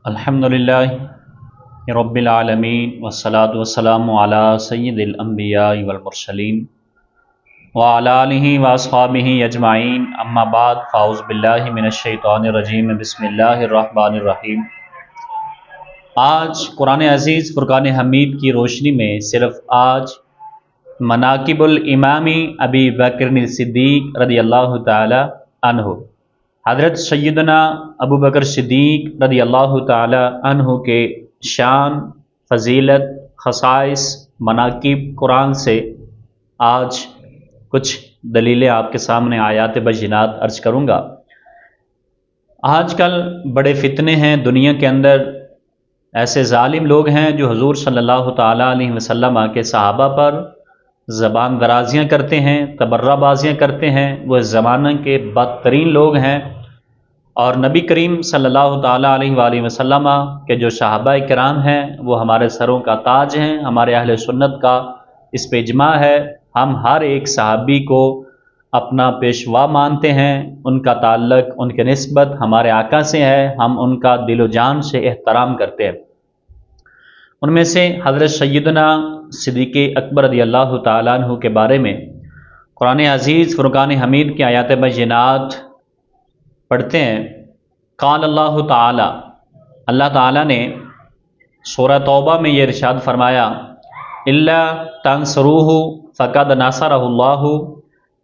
الحمدللہ رب العالمین والصلاة والسلام علی سید الانبیاء والمرسلین وعلی آلہ واصحابہ اجمعین، اما بعد فاعوذ باللہ من الشیطان الرجیم، بسم اللہ الرحمن الرحیم۔ آج قرآن عزیز فرقان حمید کی روشنی میں صرف آج مناقب الامام ابی بکر صدیق رضی اللہ تعالی عنہ، حضرت سیدنا ابو بکر صدیق رضی اللہ تعالی عنہ کے شان، فضیلت، خصائص، مناقب قرآن سے آج کچھ دلیلیں آپ کے سامنے آیات بینات عرض کروں گا۔ آج کل بڑے فتنے ہیں دنیا کے اندر، ایسے ظالم لوگ ہیں جو حضور صلی اللہ تعالی علیہ وسلم کے صحابہ پر زبان درازیاں کرتے ہیں، تبرہ بازیاں کرتے ہیں۔ وہ اس زمانہ کے بدترین لوگ ہیں، اور نبی کریم صلی اللہ تعالیٰ علیہ وآلہ وسلم کے جو صحابہ کرام ہیں وہ ہمارے سروں کا تاج ہیں۔ ہمارے اہل سنت کا اس پہ اجماع ہے، ہم ہر ایک صحابی کو اپنا پیشوا مانتے ہیں، ان کا تعلق، ان کے نسبت ہمارے آقا سے ہے، ہم ان کا دل و جان سے احترام کرتے ہیں۔ ان میں سے حضرت سیدنا صدیق اکبر رضی اللہ تعالیٰ عنہ کے بارے میں قرآن عزیز فرقان حمید کی آیات بینات پڑھتے ہیں۔ قال اللہ تعالی، اللہ تعالیٰ نے سورہ توبہ میں یہ ارشاد فرمایا، الا تنصروہ فقد نصرہ اللہ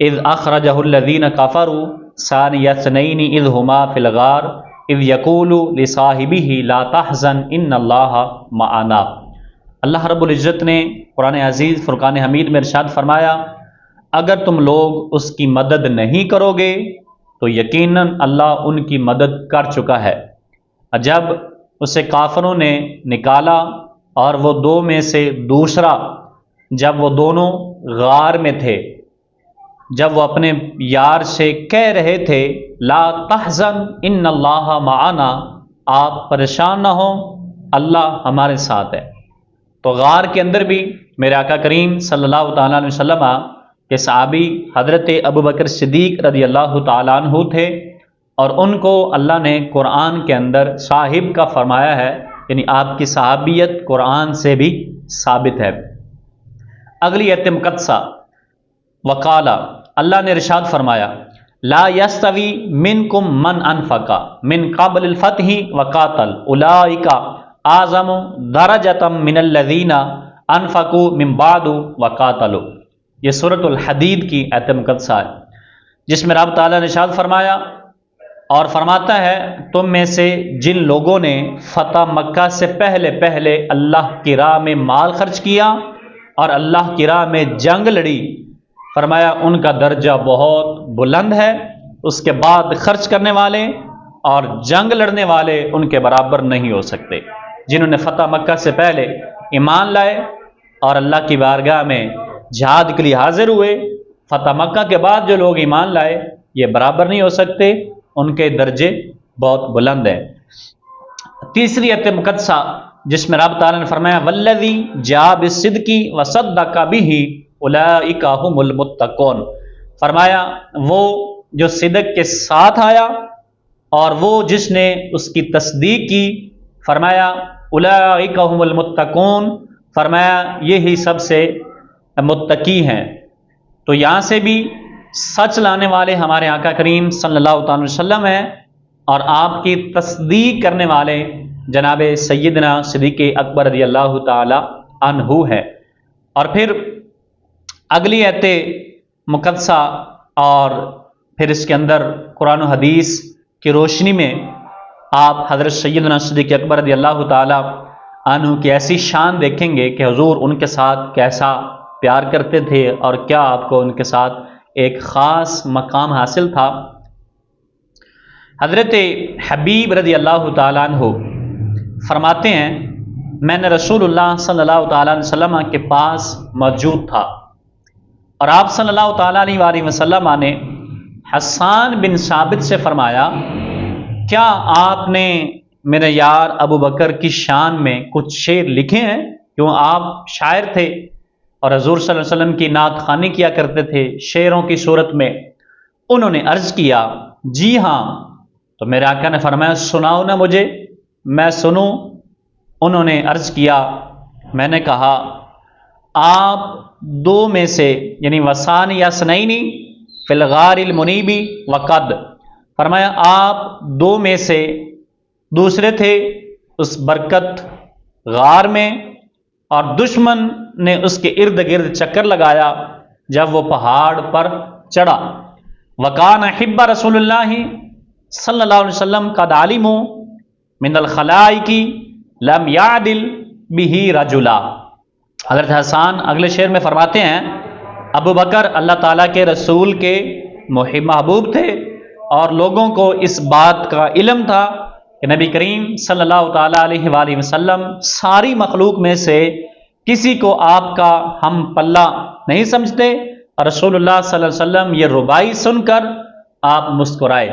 اذ اخرجہ الذین کفروا ثانی اثنین اذ ہما فی الغار اذ یقول لصاحبہ لا تحزن ان اللہ معنا۔ اللہ رب العزت نے قرآن عزیز فرقان حمید میں ارشاد فرمایا، اگر تم لوگ اس کی مدد نہیں کرو گے تو یقیناً اللہ ان کی مدد کر چکا ہے۔ جب اسے کافروں نے نکالا اور وہ دو میں سے دوسرا، جب وہ دونوں غار میں تھے، جب وہ اپنے یار سے کہہ رہے تھے لا تحزن ان اللہ معنا، آپ پریشان نہ ہوں، اللہ ہمارے ساتھ ہے، تو غار کے اندر بھی میرے آقا کریم صلی اللہ تعالیٰ علیہ وسلم کہ صحابی حضرت ابو بکر صدیق رضی اللہ تعالیٰ عنہ تھے، اور ان کو اللہ نے قرآن کے اندر صاحب کا فرمایا ہے، یعنی آپ کی صحابیت قرآن سے بھی ثابت ہے۔ اگلی ایت مقدسہ، وقال، اللہ نے ارشاد فرمایا، لا یستوی منکم من انفق من قبل الفتح وقاتل اولئک اعظم درجۃ من الذین انفقوا من بعد وقاتلوا۔ یہ سورۃ الحدید کی آیت مقدسہ ہے، جس میں رب تعالیٰ نے ارشاد فرمایا اور فرماتا ہے، تم میں سے جن لوگوں نے فتح مکہ سے پہلے اللہ کی راہ میں مال خرچ کیا اور اللہ کی راہ میں جنگ لڑی، فرمایا ان کا درجہ بہت بلند ہے۔ اس کے بعد خرچ کرنے والے اور جنگ لڑنے والے ان کے برابر نہیں ہو سکتے۔ جنہوں نے فتح مکہ سے پہلے ایمان لائے اور اللہ کی بارگاہ میں جہاد کے لیے حاضر ہوئے، فتح مکہ کے بعد جو لوگ ایمان لائے یہ برابر نہیں ہو سکتے، ان کے درجے بہت بلند ہیں۔ تیسری آیت مقدسہ جس میں رب تعالیٰ نے فرمایا، والذی جاء بالصدق وصدق بہ اولئک ھم المتقون، فرمایا وہ جو صدق کے ساتھ آیا اور وہ جس نے اس کی تصدیق کی، فرمایا اولئک ھم المتقون، فرمایا یہی سب سے متقی ہیں۔ تو یہاں سے بھی سچ لانے والے ہمارے آقا کریم صلی اللہ تعالی وسلم ہیں، اور آپ کی تصدیق کرنے والے جناب سیدنا صدیق اکبر رضی اللہ تعالی عنہ ہے۔ اور پھر اگلی آیت مقدسہ اور پھر اس کے اندر قرآن و حدیث کی روشنی میں آپ حضرت سیدنا صدیق اکبر رضی اللہ تعالی عنہ کی ایسی شان دیکھیں گے کہ حضور ان کے ساتھ کیسا پیار کرتے تھے اور کیا آپ کو ان کے ساتھ ایک خاص مقام حاصل تھا۔ حضرت حبیب رضی اللہ تعالیٰ عنہ فرماتے ہیں، میں نے رسول اللہ صلی اللہ تعالیٰ علیہ وسلم کے پاس موجود تھا، اور آپ صلی اللہ تعالیٰ علیہ وآلہ وسلم نے حسان بن ثابت سے فرمایا، کیا آپ نے میرے یار ابو بکر کی شان میں کچھ شعر لکھے ہیں؟ کیوں آپ شاعر تھے اور حضور صلی اللہ علیہ وسلم کی نعت خوانی کیا کرتے تھے شعروں کی صورت میں۔ انہوں نے عرض کیا، جی ہاں، تو میرے آقا نے فرمایا، سناؤ نا مجھے۔ میں سنوں؟ انہوں نے عرض کیا، میں نے کہا آپ دو میں سے یعنی وسان یا سنینی فی الغار المنیبی وقد، فرمایا آپ دو میں سے دوسرے تھے اس برکت غار میں، اور دشمن نے اس کے ارد گرد چکر لگایا جب وہ پہاڑ پر چڑھا۔ وکان حب رسول اللہ صلی اللہ علیہ وسلم قد علموا من الخلائق لم یعدل بہ رجلا۔ حضرت حسان اگلے شعر میں فرماتے ہیں ابو بکر اللہ تعالیٰ کے رسول کے محبوب تھے، اور لوگوں کو اس بات کا علم تھا کہ نبی کریم صلی اللہ تعالیٰ علیہ وآلہ وسلم ساری مخلوق میں سے کسی کو آپ کا ہم پلہ نہیں سمجھتے، اور رسول اللہ صلی اللہ علیہ وسلم یہ ربائی سن کر آپ مسکرائے۔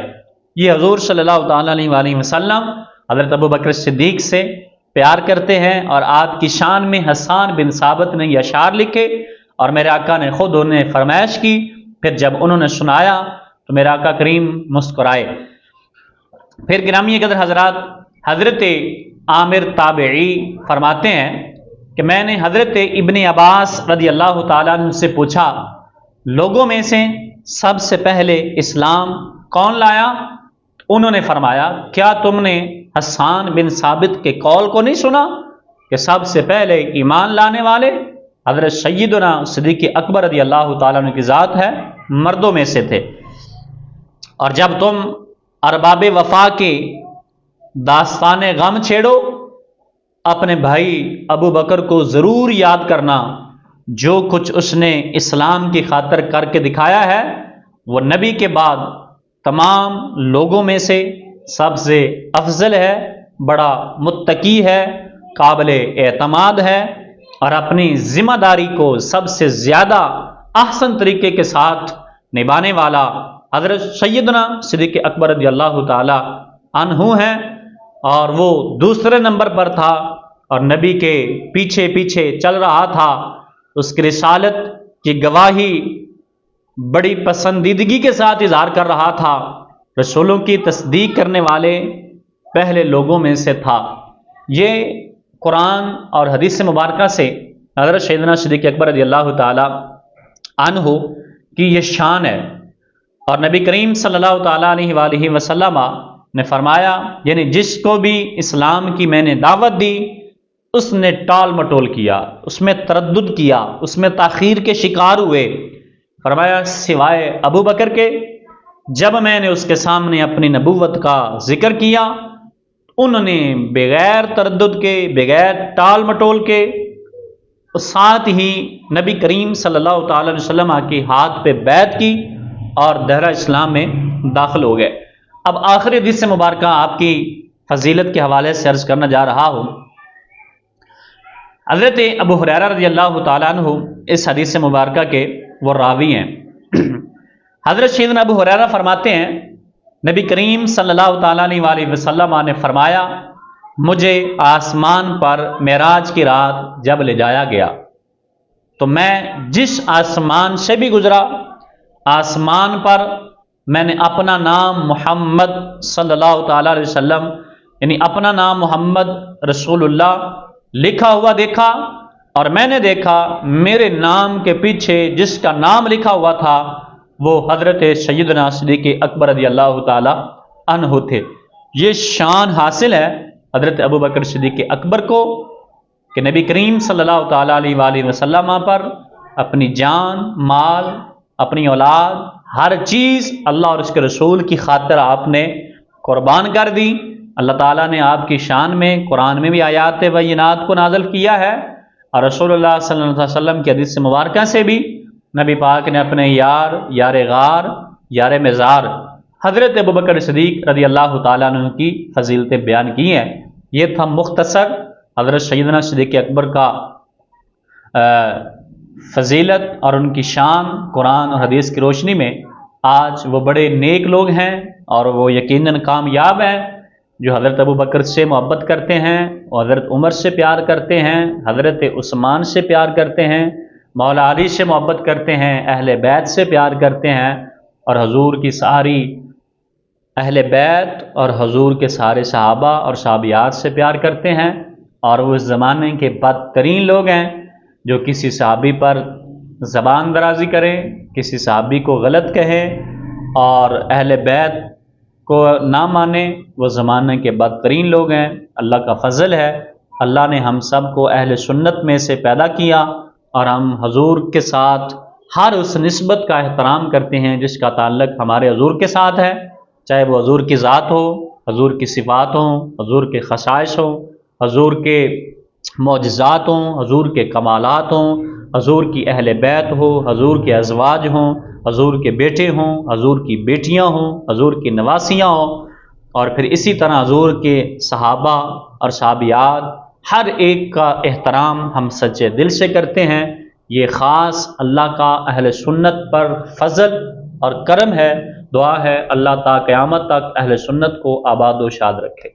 یہ حضور صلی اللہ تعالیٰ علیہ وآلہ وسلم حضرت ابو بکر صدیق سے پیار کرتے ہیں، اور آپ کی شان میں حسان بن ثابت نے یہ اشعار لکھے، اور میرے آقا نے خود انہیں فرمائش کی، پھر جب انہوں نے سنایا تو میرے آقا کریم مسکرائے۔ پھر گرامی قدر حضرات، حضرت عامر تابعی فرماتے ہیں کہ میں نے حضرت ابن عباس رضی اللہ تعالیٰ عنہ سے پوچھا، لوگوں میں سے سب سے پہلے اسلام کون لایا؟ انہوں نے فرمایا، کیا تم نے حسان بن ثابت کے قول کو نہیں سنا کہ سب سے پہلے ایمان لانے والے حضرت سیدنا صدیق اکبر رضی اللہ تعالیٰ عنہ کی ذات ہے، مردوں میں سے تھے۔ اور جب تم ارباب وفا کے داستان غم چھیڑو، اپنے بھائی ابو بکر کو ضرور یاد کرنا، جو کچھ اس نے اسلام کی خاطر کر کے دکھایا ہے وہ نبی کے بعد تمام لوگوں میں سے سب سے افضل ہے، بڑا متقی ہے، قابل اعتماد ہے، اور اپنی ذمہ داری کو سب سے زیادہ احسن طریقے کے ساتھ نبھانے والا حضرت سیدنا صدیق اکبر رضی اللہ تعالی عنہ ہے، اور وہ دوسرے نمبر پر تھا اور نبی کے پیچھے پیچھے چل رہا تھا، اس کی رسالت کی گواہی بڑی پسندیدگی کے ساتھ اظہار کر رہا تھا، رسولوں کی تصدیق کرنے والے پہلے لوگوں میں سے تھا۔ یہ قرآن اور حدیث مبارکہ سے حضرت سیدنا صدیق اکبر رضی اللہ تعالی عنہ کی یہ شان ہے، اور نبی کریم صلی اللہ تعالیٰ علیہ وآلہ وسلم نے فرمایا، یعنی جس کو بھی اسلام کی میں نے دعوت دی اس نے ٹال مٹول کیا، اس میں تردد کیا، اس میں تاخیر کے شکار ہوئے، فرمایا سوائے ابو بکر کے، جب میں نے اس کے سامنے اپنی نبوت کا ذکر کیا انہوں نے بغیر تردد کے، بغیر ٹال مٹول کے، ساتھ ہی نبی کریم صلی اللہ تعالی علیہ وسلم کے ہاتھ پہ بیعت کی اور دائرہ اسلام میں داخل ہو گئے۔ اب آخری حدیث مبارکہ آپ کی فضیلت کے حوالے سے عرض کرنا جا رہا ہوں۔ حضرت ابو ہریرہ رضی اللہ تعالیٰ عنہ اس حدیث مبارکہ کے وہ راوی ہیں۔ حضرت سیدنا ابو ہریرہ فرماتے ہیں نبی کریم صلی اللہ تعالیٰ علیہ وآلہ وسلم نے فرمایا، مجھے آسمان پر معراج کی رات جب لے جایا گیا تو میں جس آسمان سے بھی گزرا، آسمان پر میں نے اپنا نام محمد صلی اللہ تعالیٰ علیہ وسلم یعنی اپنا نام محمد رسول اللہ لکھا ہوا دیکھا، اور میں نے دیکھا میرے نام کے پیچھے جس کا نام لکھا ہوا تھا وہ حضرت سیدنا صدیق اکبر رضی اللہ تعالی عنہ تھے۔ یہ شان حاصل ہے حضرت ابو بکر صدیق اکبر کو کہ نبی کریم صلی اللہ تعالیٰ علیہ وآلہ وسلم پر اپنی جان، مال، اپنی اولاد، ہر چیز اللہ اور اس کے رسول کی خاطر آپ نے قربان کر دی۔ اللہ تعالیٰ نے آپ کی شان میں قرآن میں بھی آیات بینات کو نازل کیا ہے، اور رسول اللہ صلی اللہ علیہ وسلم کی حدیث مبارکہ سے بھی نبی پاک نے اپنے یار غار، یار مزار حضرت ابوبکر صدیق رضی اللہ تعالیٰ عنہ کی فضیلتیں بیان کی ہیں۔ یہ تھا مختصر حضرت سیدنا صدیق اکبر کا فضیلت اور ان کی شان قرآن اور حدیث کی روشنی میں۔ آج وہ بڑے نیک لوگ ہیں اور وہ یقیناً کامیاب ہیں جو حضرت ابو بکر سے محبت کرتے ہیں، اور حضرت عمر سے پیار کرتے ہیں، حضرت عثمان سے پیار کرتے ہیں، مولا علی سے محبت کرتے ہیں، اہل بیت سے پیار کرتے ہیں، اور حضور کی ساری اہل بیت اور حضور کے سارے صحابہ اور صحابیات سے پیار کرتے ہیں، اور وہ اس زمانے کے بدترین لوگ ہیں جو کسی صحابی پر زبان درازی کریں، کسی صحابی کو غلط کہیں اور اہل بیت کو نہ مانیں، وہ زمانے کے بدترین لوگ ہیں۔ اللہ کا فضل ہے، اللہ نے ہم سب کو اہل سنت میں سے پیدا کیا، اور ہم حضور کے ساتھ ہر اس نسبت کا احترام کرتے ہیں جس کا تعلق ہمارے حضور کے ساتھ ہے، چاہے وہ حضور کی ذات ہو، حضور کی صفات ہوں، حضور کے خصائص ہوں، حضور کے معجزات ہوں، حضور کے کمالات ہوں، حضور کی اہل بیت ہو، حضور کے ازواج ہوں، حضور کے بیٹے ہوں، حضور کی بیٹیاں ہوں، حضور کی نواسیاں ہوں، اور پھر اسی طرح حضور کے صحابہ اور صحابیات، ہر ایک کا احترام ہم سچے دل سے کرتے ہیں۔ یہ خاص اللہ کا اہل سنت پر فضل اور کرم ہے۔ دعا ہے اللہ تا قیامت تک اہل سنت کو آباد و شاد رکھے۔